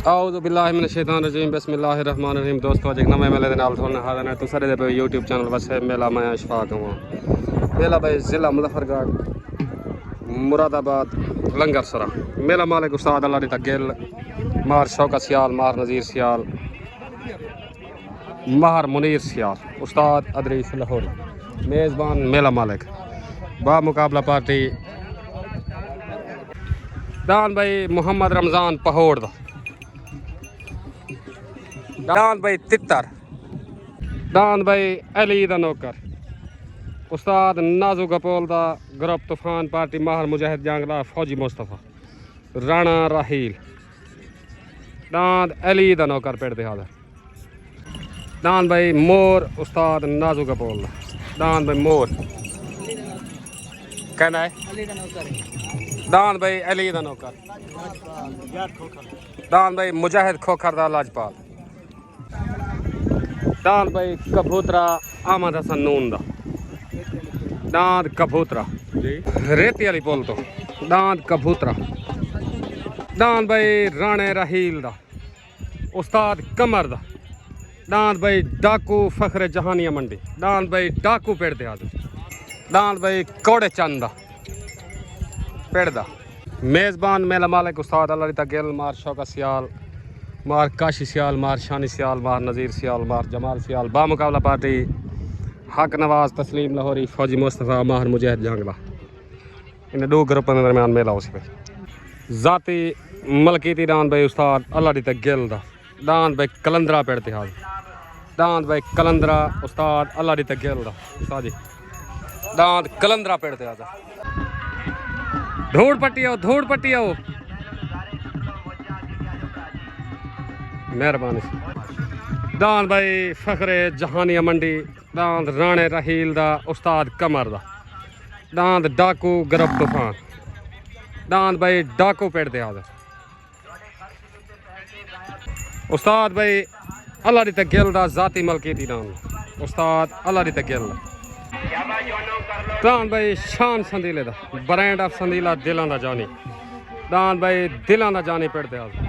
आऊज़ु बिल्लाहि मिनश शैतानिर रजीम बिस्मिल्लाहिर रहमानिर रहीम। दोस्तों अज एक नवे मेले दे नाल थोड़े हाज़िर हैं। तुसां दे पे यूट्यूब चैनल वसे मेला मैं अशफाक हूँ। मेला भाई ज़िला मुज़फ़्फ़रगढ़ मुरादाबाद लंगरसरा। मेला मालिक उस्ताद अल्लाह रिता गिल मार शौकत सियाल मार नज़ीर सियाल मार मुनीर सियाल उस्ताद अदरीस लाहौरी मेज़बान मेला मालिक बा मुकाबला पार्टी दान भाई मोहम्मद रमज़ान पहोड़ दान भाई तितर दान भाई अली दा नौकर उस्ताद नाजू गपोल दा ग्रुप तूफान पार्टी माहर मुजाहिद जांगला फौजी मुस्तफ़ा राणा राहील दान अली दा नौकर पेड़ दे हाज़िर दान भाई मोर उस्ताद नाजू गपोल दा दान भाई मोर कहना है दान भाई अली दा नौकर दान भाई मुजाहिद खोखर दा लाजपाल दान भाई कबूतरा आमद हसन नून दा दांद कबूतरा रेती वाली पुल तो दांद कबूतरा दांद भाई राणे राहील दा उस्ताद कमर दा दांद भाई डाकू फखरे जहानिया मंडी दांद भाई डाकू पेड़ दे हाज़िर दांद भाई कौड़े चंद दा पेड़ दा मेज़बान मेला मालिक उस्ताद अल्लाह रिता गिल मार शौकत सियाल मार काशी सियाल मार शानी सियाल मार नज़ीर सियाल मार जमाल सियाल बा मुकाबला पार्टी हक नवाज तस्लीम लाहौरी फौजी मुस्तफ़ा माहर मुजाहिद जांगला इन दो ग्रुपों के दरमियान मेला उसी पे ज़ाती मलकीती दान भाई उस्ताद अल्लाह रिता गिल दा दान भाई कलंदरा पेड़ ते हाज़िर दान भाई कलंदरा उस्ताद अल्लाह रिता गिल दा उस्ताद जी दान कलंदरा पेड़ ते हाज़िर धूड़ पट्टी आओ मेहरबानी दान भाई फखरे जहानिया मंडी दांद राणे राहील दा उस्ताद कमर दा दांद डाकू ग्रुप तूफान दांद भाई डाकू पेड़ दे हाज़िर उस्ताद भाई अल्लाह रिता गिल दा ज़ाती मलकीती दान उस्ताद अल्लाह रिता गिल दान भाई शान संदीले दा ब्रांड ऑफ संदीला दिलां दा जानी दान भाई दिलां दा जानी पेड़ दे हाज़िर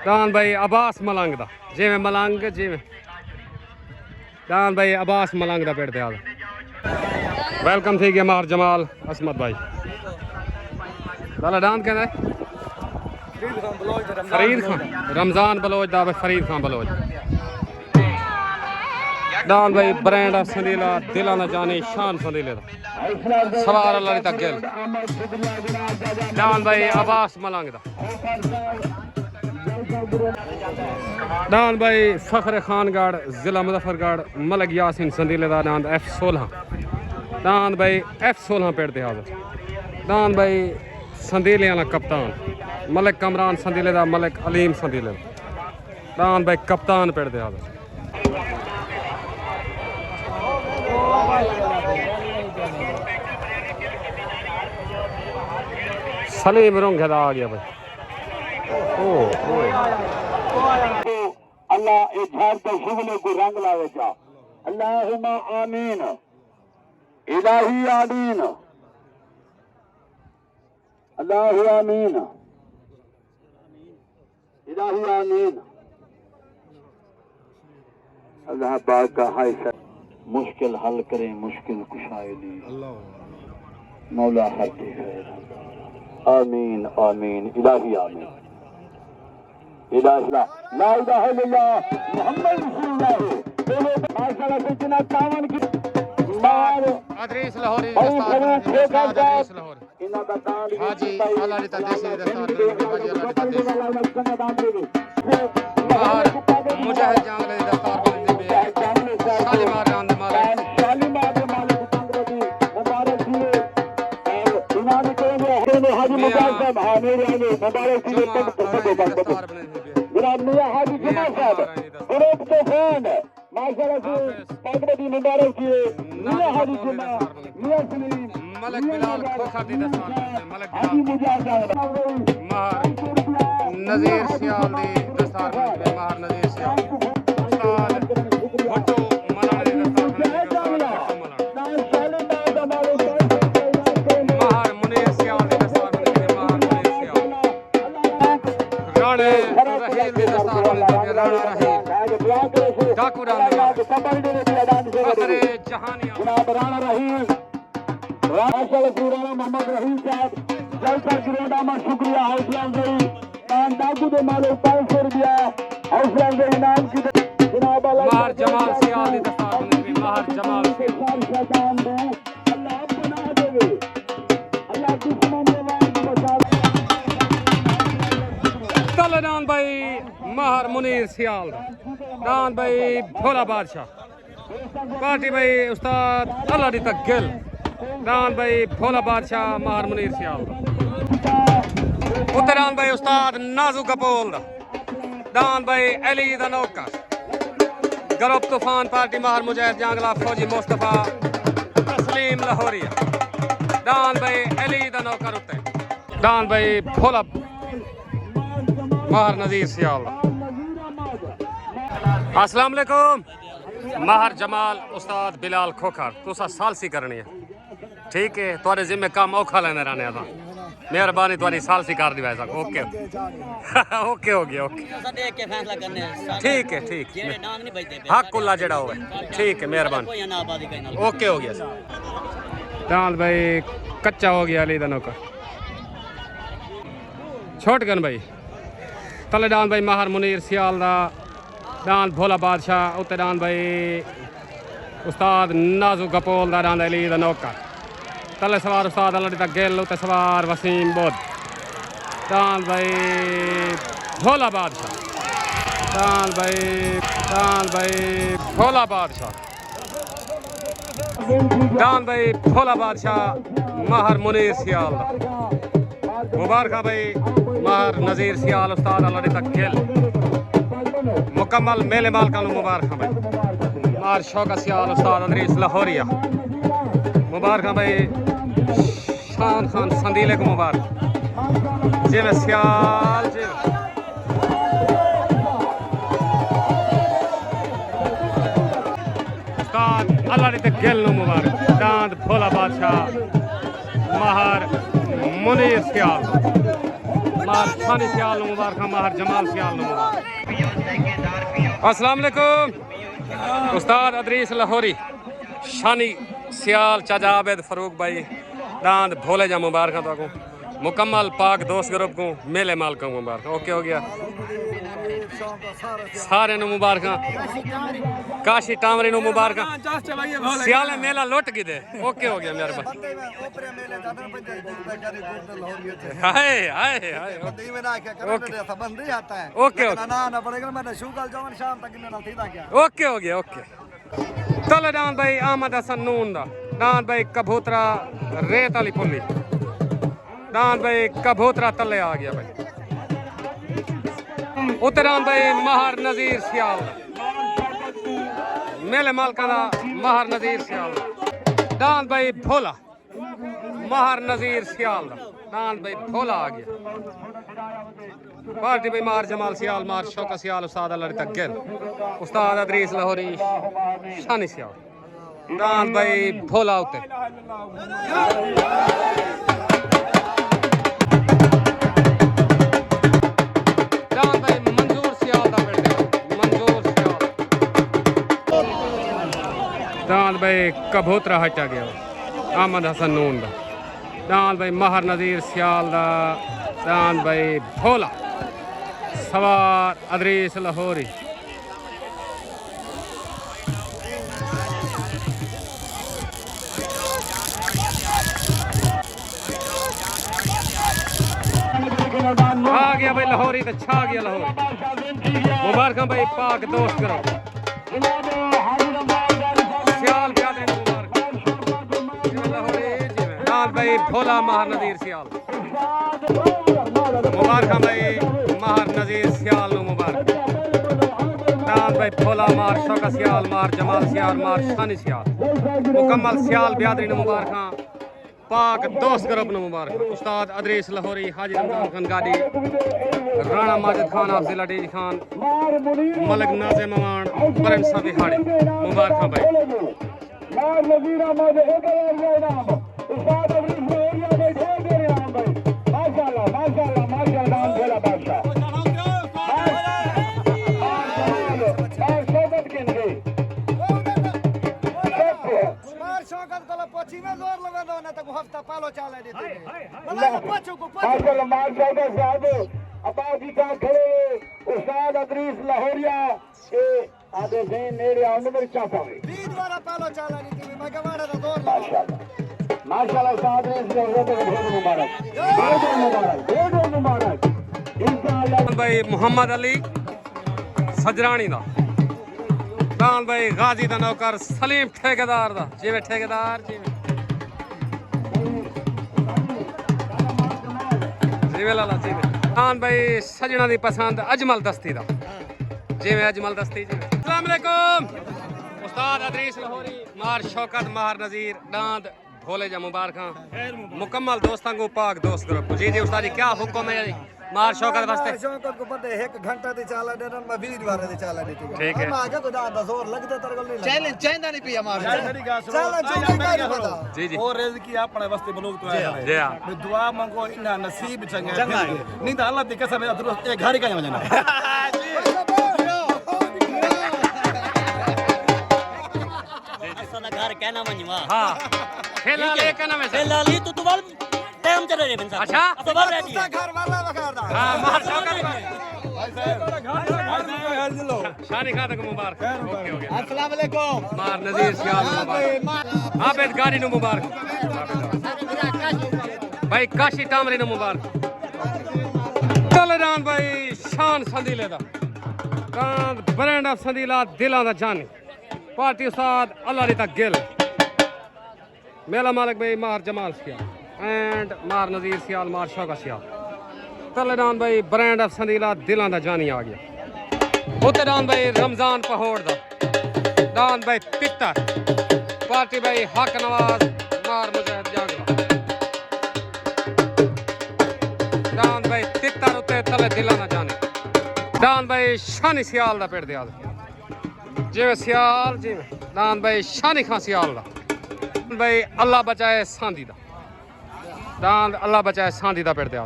दान भाई अब्बास मलंग दा जिवें मलंग जिवें दान भाई अब्बास मलंग दा पेड़ दे हाज़िर वेलकम थी गया मार जमाल असमत भाई दाला दान कहना है फरीद खान रमज़ान बलोच दा फरीद खान बलोच दान भाई ब्रांड ऑफ संदीला दिलां दा जानी शान संदीले दा सवार अल्लाह रिता गिल दान भाई अब्बास मलंग दा दान भाई फखरे खानगढ़ ज़िला मुज़फ़्फ़रगढ़ मलिक यासीन संदीले दा दान F16 दान भाई F16 पेड़ दे हाज़िर दान भाई संदीले वाला कप्तान मलिक कमरान संदीले दा मलिक अलीम संदीले दान भाई कप्तान पेड़ दे हाज़िर सलीम रोंगेदा आ गया भाई अल्लाह ए झाड़ के शुगले को रंग लावे जा अल्लाहुम्मा आमीन इलाही आमीन अल्लाहु आमीन इलाही आमीन अल्लाह पाक का हाय मुश्किल हल करे मुश्किल कुशायली मौला हर की खैर आमीन आमीन इलाही आमीन इलाही ला इलाहा इल्लल्लाह मुहम्मद रसूलुल्लाह बोलो माशाअल्लाह से जिना तावन की मार अदरीस लाहौरी दस्तार अदरीस लाहौरी इना का दान हाजी अल्लाह रिता देसी दस्तार हाजी अल्लाह रिता देसी मार मुजाहिद जांगले दस्तार बंदे बे शालीमार रांद मालिक शालीमार के मालिक संगति मुबारक दिए इन्होंने को हाजी मुबारक साहब मेरे आगे मुबारक दिए जनाब मियां हाजी जुमा साहब ग्रुप तूफान माशाअल्लाह से संगति मुबारक दिए मियां हाजी जुमा मियां सलीम मलिक बिलाल खोखर दी दस्तार मलिक हाजी बिलाल मुजाहिद मार नज़ीर सियाल दी दस्तार मार नज़ीर सियाल उस्ताद भट्टो मलाने दी दस्तार मार मुनीर सियाल दी दस्तार मार मुनीर सियाल राणे रहील भी दस्तार वाले राणा रहील डाकू राणा असरे जहानिया जनाब राणा रहीम राशल पुराना मोहम्मद रहीम साहब जलकर गिरोडा में शुक्रिया हौसला अफजाई नाम डाकू दे मालो 500 रुपया हौसला अफजाई नाम की जनाब महर जमाल सियाल दी दस्तार वाले महर जमाल शैतान दे अल्लाह बना देवे अल्लाह दुश्मन के वाद बचा तलदान भाई महर मुनीर सियाल दान भाई भोला बादशाह पार्टी भाई उस्ताद अल्लाह दी तक गिल दान भाई भोला बादशाह महर मुनीर सियाल उत्तरान भाई उस्ताद नाजू कपोल दान भाई अली दा नौकर गरब तूफान पार्टी महर मुजाहिद जांगला फौजी मुस्तफा तस्लीम लाहौरिया दान भाई अली दा नौकर उत्ते दान भाई भोला महर नजीर सियाल अस्सलाम वालेकुम महर जमाल उस्ताद बिलाल खोखर तुसा सालसी करनी है ठीक है तुहारे जिम्मे काम औखा लेने रहने आता मेहरबानी तुम्हारी सालसी कर दी वैसा ओके ओके हो गया ओके देख के फैसला करने ठीक है ठीक जेड़े नाम नहीं बजते हक कुल्ला जड़ा होवे ठीक है मेहरबानी ओके हो गया दान भाई कच्चा हो गया अली दा नौकर छोट गन भाई तले दान भाई महर मुनीर सियाल दा दान भोला बादशाह उत्ते दान भाई उस्ताद नाजू कपोल दा दान अली दा नौकर तले सवार उस्ताद अल्लाह दा गिल उत्ते सवार वसीम बुद्ध दान भाई भोला बादशाह दान भाई भोला बादशाह दान भाई भोला बादशाह महर मुनीर सियाल मुबारक भाई महर नजीर सियाल उस्ताद अल्लाह दी तक गिल मुकम्मल मेले मालका मुबारक भाई महर शौका सियाल उस्ताद अदरीस लाहौरिया मुबारक भाई शान खान संदीले को मुबारक जी में सियाल जी उस्ताद अल्लाह दी तक गिल मुबारक दांत भोला बादशाह महर मुनीर सियाल महर सानी सियाल मुबारक महर जमाल सियाल मुबारक अस्सलाम वालेकुम उस्ताद अदरीस लाहौरी शानी सियाल चाचा आबेद फरूक भाई दांत भोले जा मुबारक तो मुकम्मल पाक दोस्त ग्रुप को मेले मालक मुबारक ओके हो गया सारे मुबारक काशी टामरी मुबारक सियाल मेला लुट गई दे ओके हो गया मेरे हाय हाय हाय ओके ओके हो गया ओके तले दान भाई आमद हसन नून दा दान भाई कबूतरा रेत वाली पुली दान भाई कबूतरा तले आ गया भाई उत्तरान भाई महर नजीर सियाल मेले मालका दा महर नजीर सियाल दान भाई भोला महर नजीर सियाल दान भाई भोला आ गया पार्टी भाई महर जमाल सियाल महर शौका सियाल उस्ताद अल्लाह तक गिल उस्ताद अदरीस लाहौरी शानी सियाल दान भाई भोला उते दान भाई कबूतरा हटा गया आमद हसन नून दा दान भाई महर नजीर सियाल दा दान भाई भोला सवार अदरीस लाहौरी आ गया भाई लाहौरी तो छा गया लाहौरी मुबारक भाई पाक दोस्त करो सियाल दान भाई भोला महर नजीर सियाल मुबारक भाई महर नजीर सियाल मुबारक दान भाई भोला महर शौका सियाल महर जमाल सियाल महर शानी सियाल मुकम्मल सियाल बियादरी मुबारक पाक दोस्त ग्रुप मुबारक उस्ताद अदरीस लाहौरी हाजी रमजान खान गादी राणा माजिद खान अफजल अडीज खान मलिक नाजिम अमान परम साबी हाड़ी मुबारक भाई चाला देते मलाई पछो को पछो माशाल्लाह माशाल्लाह साहब अब्बाजी का खड़े उस्ताद अदरीस लाहौरिया ए आधे से नेड़े आउंद मेरे चापावे बीज वाला पालो चाला देते मगे वाड़ा दा दौर माशाल्लाह माशाल्लाह उस्ताद ने बहुत बहुत मुबारक बहुत मुबारक इंशाअल्लाह भाई मोहम्मद अली सजरानी दा दान भाई गाजी दा नौकर सलीम ठेकेदार दा जिवें ठेकेदार जिवें लाला जिवें दान भाई सजना दी पसंद अजमल दस्ती दा जिवें अजमल दस्ती जिवें अस्सलाम वालेकुम उस्ताद अदरीस लाहौरी मार शौकत मार नज़ीर दांद भोले जा मुबारक मुकम्मल दोस्तां को पाक दोस्त ग्रुप जी जी उस्ताद जी क्या हुक्म है जी मार शौकत वास्ते शौकत को पता है 1 घंटा दे चाला देना मैं 20 बार दे चाला देती ठीक है आगे को दा जोर लगदे तरगल नहीं चैलेंज चैंदा नहीं पिया मार चाला चुकी का पता जी जी और रिज़्क़ अपने वास्ते बलूग तो आया है जी हां मैं दुआ मांगो इना नसीब चंगे नहीं तो अल्लाह दी कसम है दुरुस्त एक घर ही का जाना असल घर कहना मनवा हां खेला लेके ना में से लाली तो तू वाल टाइम चले रे बंदा अच्छा तो बाहर रहती है घर वाला बखारदा हां मार शौकत घर जिलो शानी खान को मुबारक ओके हो गया अस्सलाम वालेकुम मार नज़ीर सियाल मुबारक आबिद गाड़ी नु मुबारक भाई काशी टामरी नु मुबारक तलरान भाई शान संदीले दा कांद ब्रांड ऑफ संदीला दिलां दा जानी पार्टी उस्ताद अल्लाह दी तक गिल मेला मालिक भाई मार जमाल सियाल एंड मार नज़ीर सियाल मार शौकत सियाल तलरान भाई ब्रांड ऑफ संदीला दिलां दा जानी आ गया उत्तरान भाई रमजान पहोड़ दा दान भाई तितर पार्टी भाई हक नवाज मार मुजाहिद जागवा दान भाई तितर उत्ते तले दिला ना जाने दान भाई शानी सियाल दा पेड़ दिया जिवें सियाल जिवें दान भाई शानी खां सियाल दा भाई अल्लाह बचाए सांदी दा दान अल्लाह बचाए सांदी दा पेड़ दिया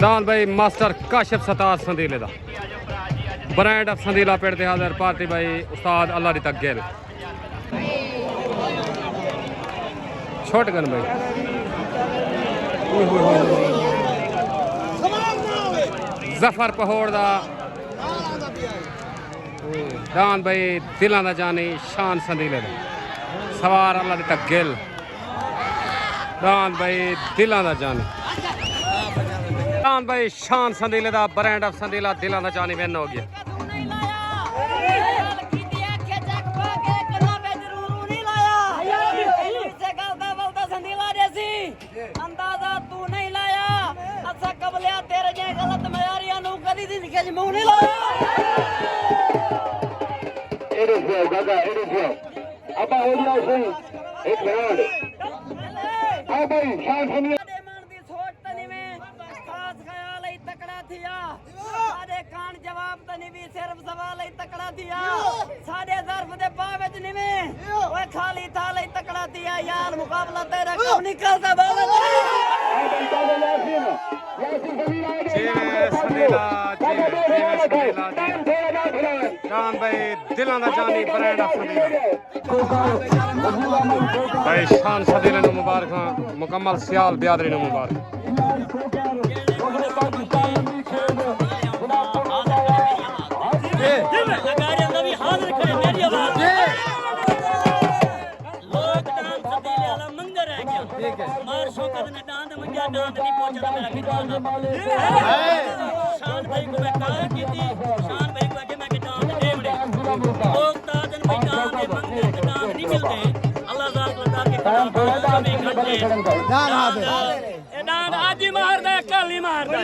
दान भाई मास्टर काशिफ सतार संदीले दा ब्रांड ऑफ संदीला पेड़ दे हाजर पार्टी भाई उस्ताद अल्लाह दी तक गेल छोटगन भाई जफर पहोड़ दा दान भाई दिलां दा जानी शान संदीले दा सवार अल्लाह दी तक गेल दान भाई दिलां दा जानी दान भाई शान संदीले दा ब्रांड ऑफ संदीला दिलां दा जानी विन हो गया अंदाजा तू नहीं लाया अच्छा कबलिया तेरे जे गलत मयारियां नु कदी दी निके मुंह नहीं लाया एरे से दादा एरे से अब हो गया सही एक मिनट आ भाई शान सुनिए मन दी सोच तनी में खास ख्याल ही तकड़ा थिया साडे कान जवाब तनी भी सिर्फ सवाल ही तकड़ा थिया साडे ज़र्फ दे बावे च निवे ओए खाली थाल ही तकड़ा थिया यार मुकाबला तेरा कब निकलदा बावे दान भाई दिलां दा जानी ब्रांड ऑफ संदीला भाई शान संदीले नु मुबारक मुकम्मल सियाल बियादरी नु मुबारक मार शौकत ने डांद मंजा डांद नहीं पहुंचा मेरा किताब शान भाई को मैं कहा की थी शान भाई को आगे मैं कि डांद देवड़े लोग ताजन भाई डांद दे मंगे के डांद नहीं मिलते अल्लाह जात लगा के कलाम में घटे जान हादे ए डांद आज ही मार दे कल ही मार दे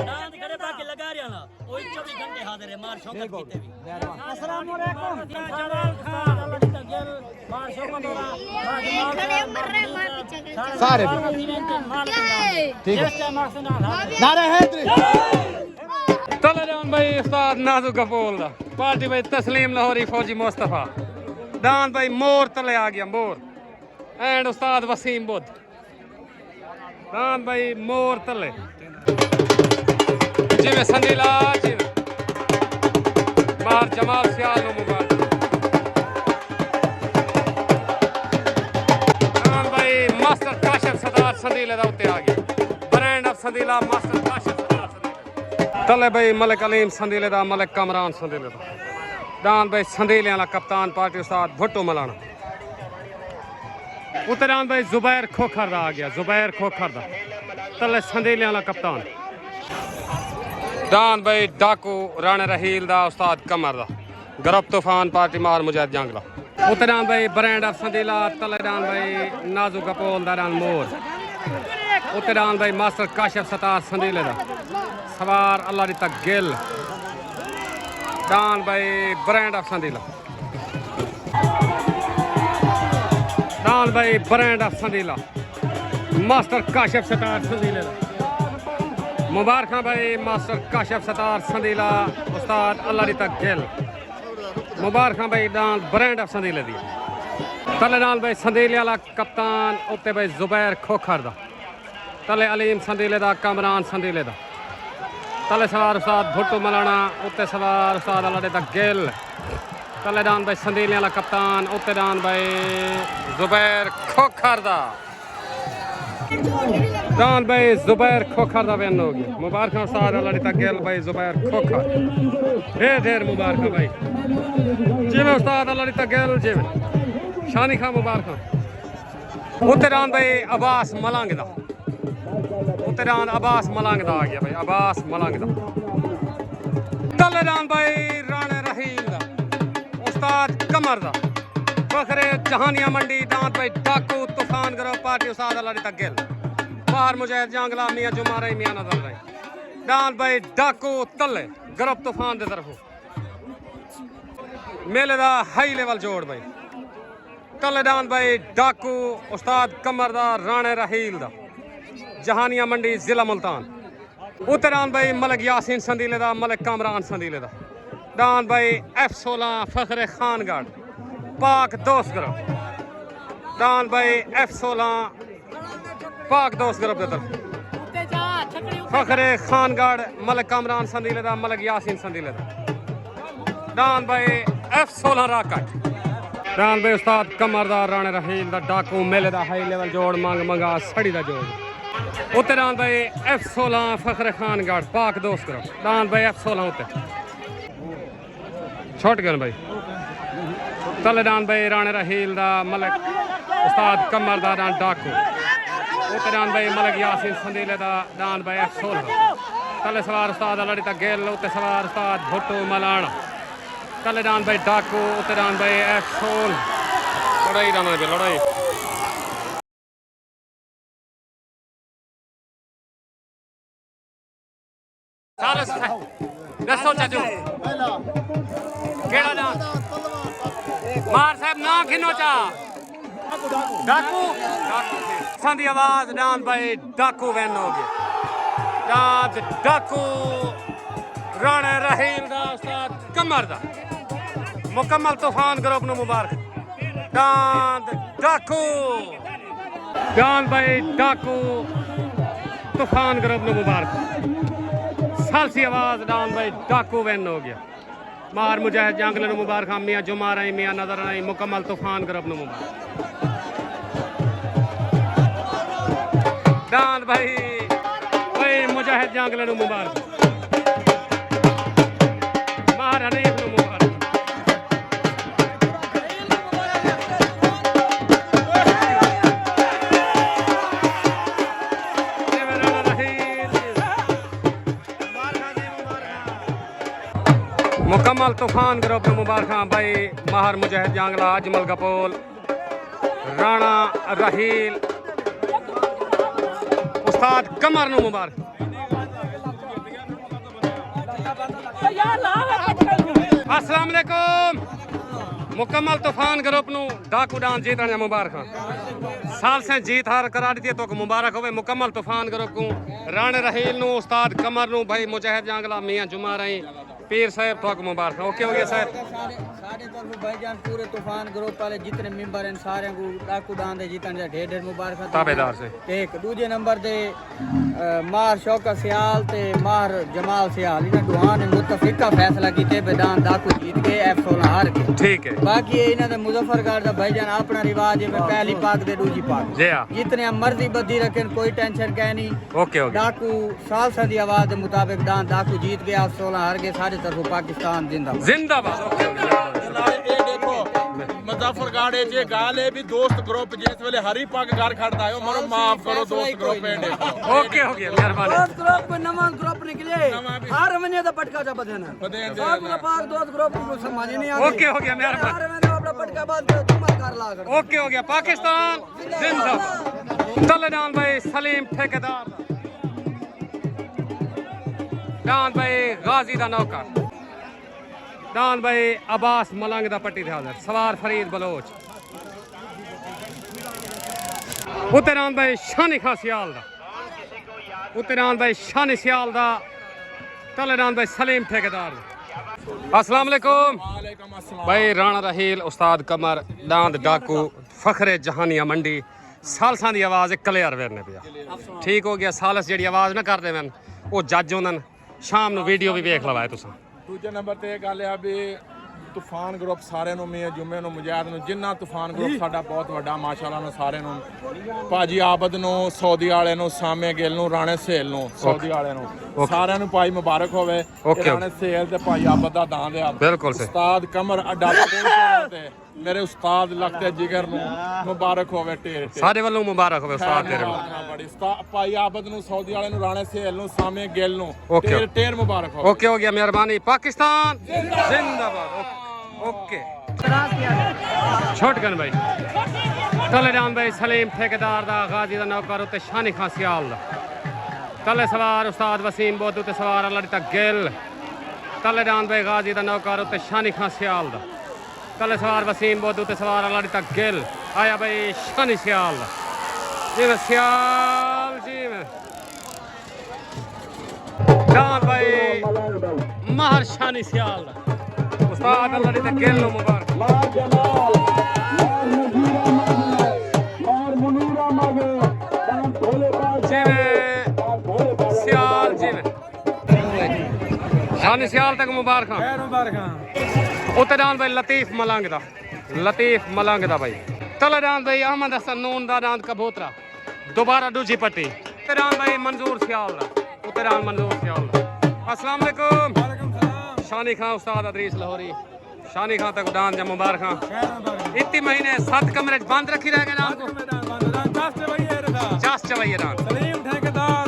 डांद करे बाकी लगा रिया ना ओई 24 घंटे हाजिर है मार शौकत कीते भी अस्सलाम वालेकुम जमाल खान अल्लाह की तगल मार शौकत सारे ठीक है नारे हैदरी तलरान भाई उस्ताद नाजू कपूल दा पार्टी भाई तस्लीम लाहौरी फौजी मुस्तफा दान भाई मोर तले आ गया मोर एंड उस्ताद वसीम बुद्ध दान भाई मोर तले जिवें संदीला जिवें मार जमाल सियाल नु मुबारक संदीले दा उत्ते आ गया brand of Sandila master Kashif संदीला तले भाई मलिक अलीम संदीले दा मलिक कमरान संदीले दा दान भाई संदीले वाला कप्तान पार्टी उस्ताद भुट्टो मलाना उत्ते दान भाई जुबैर खोखर दा आ गया जुबैर खोखर दा तले संदीले वाला कप्तान दान भाई डाकू राणे रहील दा उस्ताद कमर दा ग्रुप तूफान पार्टी मार मुजाहिद जंगला उत्ते दान भाई ब्रांड ऑफ संदीला तले दान भाई नाजू कपोल दा दान मोर उत्ते दान भाई मास्टर काशिफ सतार संदीले दा सवार अल्लाह दी तक गिल दान भाई ब्रांड ऑफ संदीला दान भाई brand of Sandila master Kashif Sattar संदीले दा मुबारक भाई मास्टर काशिफ सतार संदीला उस्ताद अल्लाह दी तक गिल मुबारक भाई दान ब्रांड ऑफ संदीले दी तले दान भाई संदीले वाला कप्तान उत्ते भाई जुबैर खोखर दा तले अलीम संदीले दा कमरान संदीले दा तले सवार उस्ताद भुट्टो मलाना उत्ते सवार उस्ताद अल्लाह दी तक गिल तले दान भाई संदीले वाला कप्तान उत्ते दान भाई जुबैर खोखर दा दान भाई जुबैर खोखर दा वैन हो गया मुबारक उस्ताद अल्लाह दी तक गिल भाई जुबैर खोखर ढेर ढेर मुबारक भाई जिमें उस्ताद अल्लाह दी तक गिल जिमें शानी खां मुबारक उत्ते दान भाई अब्बास मलंग दा उत्ते दान अब्बास मलंग दा आ गया भाई अब्बास मलंग दा तले दान भाई राणे रहील दा उस्ताद कमर दा फखरे जहानिया मंडी दान भाई डाकू तूफान ग्रुप पार्टी उस्ताद अल्लाह दी तक गिल बाहर मुजाहिद जंगला मियां जुमारा मियां नजर भाई दान भाई डाकू तले ग्रुप तूफान दे तरफों मेले दा हाई लेवल जोड़ भाई तले दान भाई डाकू उस्ताद कमर दा राणे रहील दा जहानिया मंडी जिला मुल्तान उत्ते दान भाई मलिक यासीन संदीले दा मलिक कामरान संदीले दा दान भाई F16 फखरे खानगढ़ पाक दोस्त ग्रुप दान भाई F16 पाक दोस्त ग्रुप दे तरफ फखरे खानगढ़ मलिक कामरान संदीले दा मलिक यासीन संदीले दा दान भाई F16 राकट दान भाई उस्ताद कमर दा राणे रहील दा डाकू मेले दा हाई लेवल जोड़ मंग मंगा सड़ी दा जोड़ उत्ते दान भाई F16 फखरे खानगढ़ पाक दोस्त ग्रुप दान भाई F16 उत्ते छोट गए भाई तले दान भाई राणे रहील दा मलिक उस्ताद कमर दा दान डाकू उत्ते दान भाई मलिक यासीन संदीले दा दान भाई F16 तले सवार उस्ताद अल्लाह दी तक गिल उत्ते सवार उस्ताद भुट्टो मलाना तले दान भाई डाकू उत्ते दान भाई F16 लड़ाई दान भाई लड़ाई दसो चाचू केड़ा नाम मार साहब ना खिनो चा डाकू संदी आवाज दान भाई डाकू वैन हो गया दाद डाकू राणे रहील दा उस्ताद कमर दा मुकम्मल तूफान ग्रुप नु मुबारक दाद डाकू दान भाई डाकू तूफान ग्रुप नु मुबारक सालसी आवाज दान भाई डाकू वैन हो गया मार मुजाहिद जंगल नु मुबारक मियां जुमार आई मियां नजर आई मुकम्मल तूफान ग्रुप नु मुबारक दान भाई मुजाहिद जंगल नु मुबारक मार हनीफ नु मुबारक मुकम्मल तूफान ग्रुप नु मुबारक भाई माहर मुजाहिद जंगला अजमल कपोल राणा रहील उस्ताद कमर नु मुबारक अस्सलाम वालेकुम मुकम्मल तूफान ग्रुप नु डाकू डांस जीतने मुबारक साल से जीत हार करा दी तो मुबारक होवे मुकम्मल तूफान ग्रुप को राणे रहील नु उस्ताद कमर नु भाई मुजाहिद जंगला मियां जुमार आई पीर साहब तो मुबारक ओके हो गया सर सारे तरफ भाईजान पूरे तूफान ग्रुप वाले जितने मेंबर हैं सारे को डाकू डांस जीतने ढेर ढेर मुबारक ताबेदार से एक दूसरे नंबर दे मार शौकत सियाल ते मार जमाल सियाल इन्हां दुआ ने मुतफिका फैसला कीते मैदान डाकू जीत गए F16 हार गए। ठीक है बाकी इन्हां दे मुजफ्फरगढ़ दा भाईजान अपना रिवाज है पहली पाक दे दूजी पाक जी हाँ जितने मर्जी बद्दी रखें कोई टेंशन कह नहीं। ओके ओके डाकू सालसा दी आवाज के मुताबिक डाकू जीत गया F16 हार गए सारे तरफ पाकिस्तान जिंदाबाद जिंदाबाद। ओके ओके ये देखो मुजफ्फरगढ़ ये गाल है भी दोस्त ग्रुप जिस वेले हरी पग घर खड़ता है मरो माफ करो दोस्त ग्रुप है देखो ओके हो गया मेहरबानी। दोस्त ग्रुप को नवा ग्रुप निकले हर महीने दा पटका चा बदना पाक दोस्त ग्रुप को समझ नहीं आ ओके हो गया मेहरबानी। हर महीने अपना पटका बाद तुम कर ला कर ओके हो गया पाकिस्तान जिंदाबाद। तलेदान भाई सलीम ठेकेदार दान भाई गाजी दा नौकर दान भाई अब्बास मलंग दा पट्टी थे हाजिर सवार फरीद बलोच उत्तरान भाई शानी खां सियाल दा उत्तरान भाई शानी सियाल दा तलेदान भाई सलीम ठेकेदार अस्सलाम वालेकुम भाई राणा रहील उस्ताद कमर दांद डाकू फखरे जहानिया मंडी सालसा दी आवाज़ क्लियर वेरने पिया ठीक हो गया सालस जी आवाज़ ना कर देवन वो जज होंदन शाम ਨੂੰ ਵੀਡੀਓ ਵੀ ਵੇਖ ਲਵਾਏ ਤੁਸੀਂ। ਦੂਜੇ ਨੰਬਰ ਤੇ ਇਹ ਗੱਲ ਆ ਵੀ ਤੂਫਾਨ ਗਰੁੱਪ ਸਾਰਿਆਂ ਨੂੰ ਮੀਆਂ ਜੁਮੇ ਨੂੰ ਮੁਜਾਹਿਦ ਨੂੰ ਜਿੰਨਾ ਤੂਫਾਨ ਗਰੁੱਪ ਸਾਡਾ ਬਹੁਤ ਵੱਡਾ ਮਾਸ਼ਾਅੱਲਾ ਨੂੰ ਸਾਰਿਆਂ ਨੂੰ ਭਾਜੀ ਆਬਦ ਨੂੰ ਸੌਦੀ ਵਾਲੇ ਨੂੰ ਸਾਮੇ ਗਿੱਲ ਨੂੰ ਰਾਣੇ ਸੇਲ ਨੂੰ ਸੌਦੀ ਵਾਲੇ ਨੂੰ ਸਾਰਿਆਂ ਨੂੰ ਭਾਈ ਮੁਬਾਰਕ ਹੋਵੇ ਰਾਣੇ ਸੇਲ ਤੇ ਭਾਈ ਆਬਦ ਦਾ ਦਾਨ ਦੇ ਬਿਲਕੁਲ ਸੇ ਉਸਤਾਦ ਕਮਰ ਅੱਡਾ ਤੇ ਮੇਰੇ ਉਸਤਾਦ ਲਖਤੇ ਜਿਗਰ ਨੂੰ ਮੁਬਾਰਕ ਹੋਵੇ ਢੇਰ ਸਾਡੇ ਵੱਲੋਂ ਮੁਬਾਰਕ ਹੋਵੇ ਉਸਤਾਦ ਤੇਰੇ ਨੂੰ ਬੜੀ ਉਸਤਾਦ ਭਾਈ ਆਬਦ ਨੂੰ ਸੌਦੀ ਵਾਲੇ ਨੂੰ ਰਾਣੇ ਸੇਲ ਨੂੰ ਸਾਮੇ ਗਿੱਲ ਨੂੰ ਢੇਰ ਮੁਬਾਰਕ ਹੋਵੇ। ओके हो गया मेहरबानी पाकिस्तान जिंदाबाद। ओके छोटगन भाई तलेदान भाई सलीम ठेकेदार दा गाजी दा नौकर उत्ते शानी खां सियाल दा तले सवार उस्ताद वसीम बोध उत्ते सवार अल्लाह दी गिल तलेदान भाई गाजी दा नौकर उत्ते शानी खां सियाल दा तले सवार वसीम बोध उत्ते सवार अल्लाह दी गिल आया भाई शानी सियाल दा जी में सियाल जी में दान भाई महर शानी सियाल दा उस्ताद अल्लाह दी गिल नु मुबारक सियाल जी में शानी सियाल तक मुबारक उत्तरान भाई लतीफ मलंग दा भाई तलेदान भाई अहमद हसन नून दा दांद कबूतरा दोबारा दूजी पट्टी उत्तरान भाई मंजूर सियाल दा उत्तरान मंजूर सियाल दा अस्सलाम वालेकुम शानी खां उस्ताद अदरीस लाहौरी शानी खां तक दान जा मुबारक इतने महीने 7 कमरे बंद रखी रह गए नाम को चास चवैया दान सलीम ठेकेदार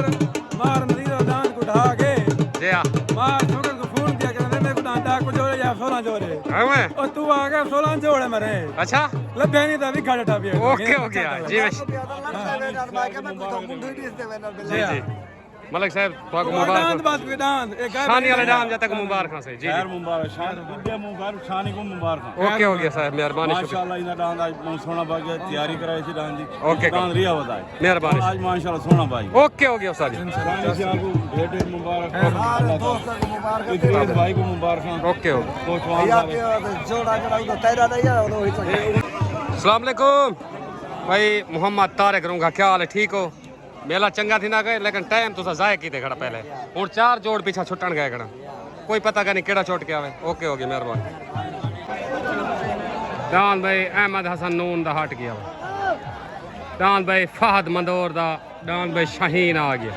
मार मदीना दान को ढा के जी हां मार छोकर को फोन किया कि मेरे को दान को जोड़े या 16 जोड़े हमें और तू आ गया 16 जोड़े मरे अच्छा लबे नहीं था भी खड़ा था भी ओके हो गया जी जी मलिक साहब तो मुबारक शानी वाले दान जा तक मुबारक से जी खैर मुबारक शान विद्या मुबारक शानी को मुबारक ओके हो गया साहब मेहरबानी माशाल्लाह इना दान आज सोना भाई तैयारी कराई थी दान जी ओके दान रिया बताए मेहरबानी आज माशाल्लाह सोना भाई ओके हो गया उस्ताद जी शानी से आपको बेटे मुबारक सारे दोस्तों को मुबारक इदरीस भाई को मुबारक ओके हो कोटवान जोड़ा जड़ा उधर तैरा नहीं है वो ही अस्सलाम वालेकुम भाई मोहम्मद तारिक रहूंगा क्या हाल है ठीक हो मेला चंगा थी ना गए लेकिन टाइम तुसा जाया की खड़ा पहले हूँ 4 जोड़ पीछा छुट्टन गए खड़ा कोई पता नहीं केड़ा छोट के आवे ओके हो गया मेहरबानी दान भाई अहमद हसन नून दा हट गया दान भाई फहद मंदोर दा दान भाई शाहीन आ गया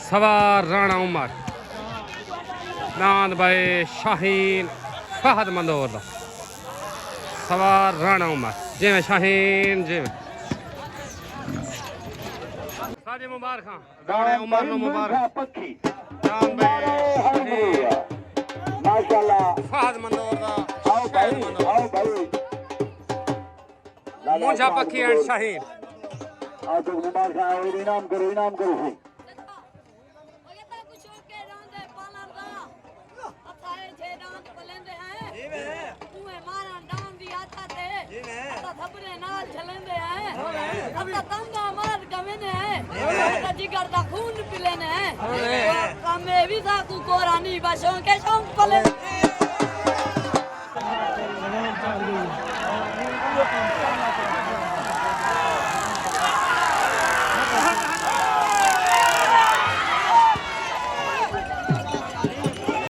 सवार राणा उमर दान भाई शाहीन फहद मंदोर दा सवार राणा उमर जिमें शाहीन जिमें साजे मुबारक राणे उमर नो मुबारक पक्षी दान भाई माशाल्लाह फहद मंदोर दा आओ भाई मुझा पखी एंड शाहीन आओ तो मुबारक आओ इनाम करो भाई जिगर दा खून पिलेने काम में भी था को कोरानी बशों के शौक पले